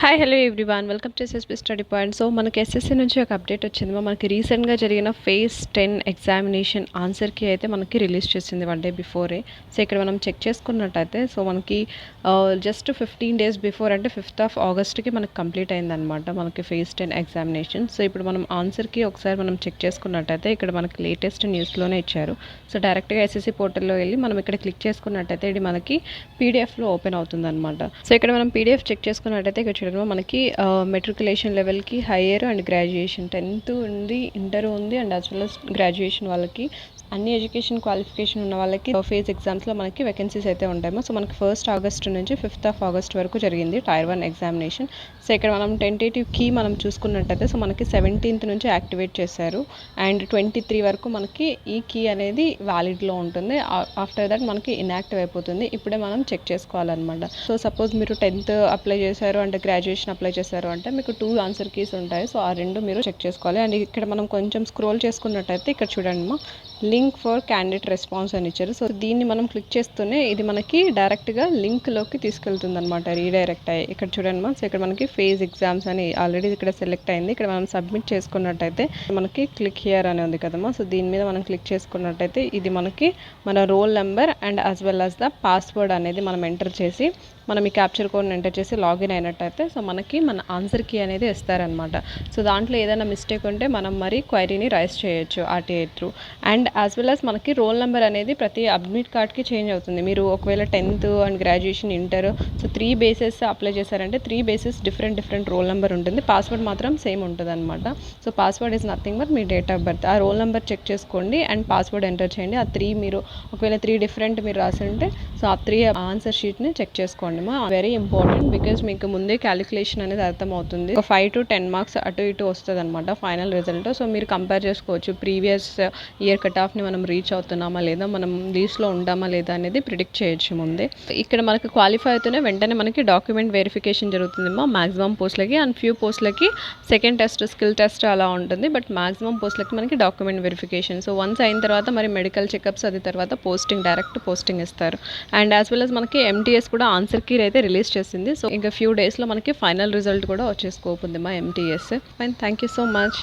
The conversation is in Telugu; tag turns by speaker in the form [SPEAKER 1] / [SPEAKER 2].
[SPEAKER 1] Hi hello everyone welcome to SSC study point. So మనకి ఎస్ఎస్సి నుంచి ఒక అప్డేట్ వచ్చింది. మనకి రీసెంట్గా జరిగిన ఫేజ్ 10 ఎగ్జామినేషన్ ఆన్సర్కి అయితే మనకి రిలీజ్ చేసింది 1 డే బిఫోరే. సో ఇక్కడ మనం చెక్ చేసుకున్నట్టయితే సో మనకి జస్ట్ 15 days బిఫోర్ అంటే 5th Augustకి మనకి కంప్లీట్ అయిందనమాట మనకి ఫేజ్ 10 ఎగ్జామినేషన్. సో ఇప్పుడు మనం ఆన్సర్కి ఒకసారి మనం చెక్ చేసుకున్నట్టయితే ఇక్కడ మనకి లేటెస్ట్ న్యూస్లోనే ఇచ్చారు. సో డైరెక్ట్గా ఎస్ఎస్సి పోర్టల్లో వెళ్ళి మనం ఇక్కడ క్లిక్ చేసుకున్నట్టయితే ఇది మనకి పీడిఎఫ్లో ఓపెన్ అవుతుంది అనమాట. సో ఇక్కడ మనం పీడిఎఫ్ చెక్ చేసుకున్నట్టయితే ఇక్కడ మనకి మెట్రికులేషన్ లెవెల్కి హైయర్ అండ్ గ్రాడ్యుయేషన్ 10th ఉంది, ఇంటర్ ఉంది and as well as graduation వాళ్ళకి అన్ని ఎడ్యుకేషన్ క్వాలిఫికేషన్ ఉన్న వాళ్ళకి ఫేజ్ ఎగ్జామ్స్లో మనకి వేకెన్సీస్ అయితే ఉంటాయి. సో మనకి 1st August నుంచి 5th August వరకు జరిగింది టైర్ 1 ఎగ్జామినేషన్. సో ఇక్కడ మనం టెంటేటివ్ కీ మనం చూసుకున్నట్టయితే సో మనకి 17th నుంచి యాక్టివేట్ చేశారు అండ్ 23 వరకు మనకి ఈ కీ అనేది వ్యాలిడ్లో ఉంటుంది. ఆఫ్టర్ దట్ మనకి ఇన్యాక్టివ్ అయిపోతుంది. ఇప్పుడే మనం చెక్ చేసుకోవాలన్నమాట. సో సపోజ్ మీరు 10th అప్లై చేశారు అంటే గ్రాడ్యుయేషన్ అప్లై చేశారు అంటే మీకు 2 ఆన్సర్ కీస్ ఉంటాయి. సో ఆ రెండు మీరు చెక్ చేసుకోవాలి. అండ్ ఇక్కడ మనం కొంచెం స్క్రోల్ చేసుకున్నట్టయితే ఇక్కడ చూడండి లింక్ ఫర్ క్యాండిడేట్ రెస్పాన్స్ అని ఇచ్చారు. సో దీన్ని మనం క్లిక్ చేస్తూనే ఇది మనకి డైరెక్ట్గా లింక్లోకి తీసుకెళ్తుంది అనమాట, రీడైరెక్ట్ అయ్యి. ఇక్కడ చూడండి సో ఇక్కడ మనకి ఫేజ్ ఎగ్జామ్స్ అని ఆల్రెడీ ఇక్కడ సెలెక్ట్ అయింది. ఇక్కడ మనం సబ్మిట్ చేసుకున్నట్టయితే మనకి క్లిక్ హియర్ అని ఉంది కదమ్మా. సో దీని మీద మనం క్లిక్ చేసుకున్నట్టయితే ఇది మనకి మన roll number and as well as the password అనేది మనం ఎంటర్ చేసి మనం ఈ క్యాప్చర్ కోడ్ని ఎంటర్ చేసి లాగిన్ అయినట్టయితే సో మనకి మన ఆన్సర్ కీ అనేది ఇస్తారనమాట. సో దాంట్లో ఏదైనా మిస్టేక్ ఉంటే మనం మరి క్వైరీని రైజ్ చేయొచ్చు RTI through. And as well as మనకి రోల్ నెంబర్ అనేది ప్రతి అడ్మిట్ కార్డ్కి చేంజ్ అవుతుంది. మీరు ఒకవేళ 10th and graduation inter so 3 bases apply చేశారంటే 3 bases డిఫరెంట్ రోల్ నెంబర్ ఉంటుంది. పాస్వర్డ్ మాత్రం సేమ్ ఉంటుంది అనమాట. So password is nothing but me date of birth. ఆ రోల్ నెంబర్ చెక్ చేసుకోండి అండ్ పాస్వర్డ్ ఎంటర్ చేయండి. ఆ 3 మీరు ఒకవేళ 3 డిఫరెంట్ మీరు రాసి ఉంటే సో ఆ 3 ఆన్సర్ షీట్ని చెక్ చేసుకోండి. వెరీ ఇంపార్టెంట్ బికాజ్ మీకు ముందే క్యాలిక్యులేషన్ అనేది అర్థమవుతుంది. ఒక 5 to 10 marks అటు ఇటు వస్తుంది అనమాట ఫైనల్ రిజల్ట్. సో మీరు కంపేర్ చేసుకోవచ్చు ప్రీవియస్ ఇయర్ కట్ ఆఫ్ని మనం రీచ్ అవుతున్నామా లేదా, మనం లీస్ట్లో ఉంటామా లేదా అనేది ప్రిడిక్ట్ చేయొచ్చు ముందే. ఇక్కడ మనకి క్వాలిఫై అవుతూనే వెంటనే మనకి డాక్యుమెంట్ వెరిఫికేషన్ జరుగుతుందేమో మ్యాక్సిమం పోస్ట్లకి అండ్ ఫ్యూ పోస్ట్లకి సెకండ్ టెస్ట్ స్కిల్ టెస్ట్ అలా ఉంటుంది. బట్ మ్యాక్సిమం పోస్ట్లకి మనకి డాక్యుమెంట్ వెరిఫికేషన్. సో వన్స్ అయిన తర్వాత మరి మెడికల్ చెకప్స్ అది తర్వాత పోస్టింగ్ డైరెక్ట్ పోస్టింగ్ ఇస్తారు. అండ్ యాజ్ వెల్ as మనకి ఎంటీఎస్ కూడా ఆన్సర్ కీ అయితే రిలీజ్ చేసింది. సో ఇంకా ఫ్యూ డేస్లో మనకి ఫైనల్ రిజల్ట్ కూడా వచ్చే స్కోప్ ఉంది మా MTS. Fine, thank you so much.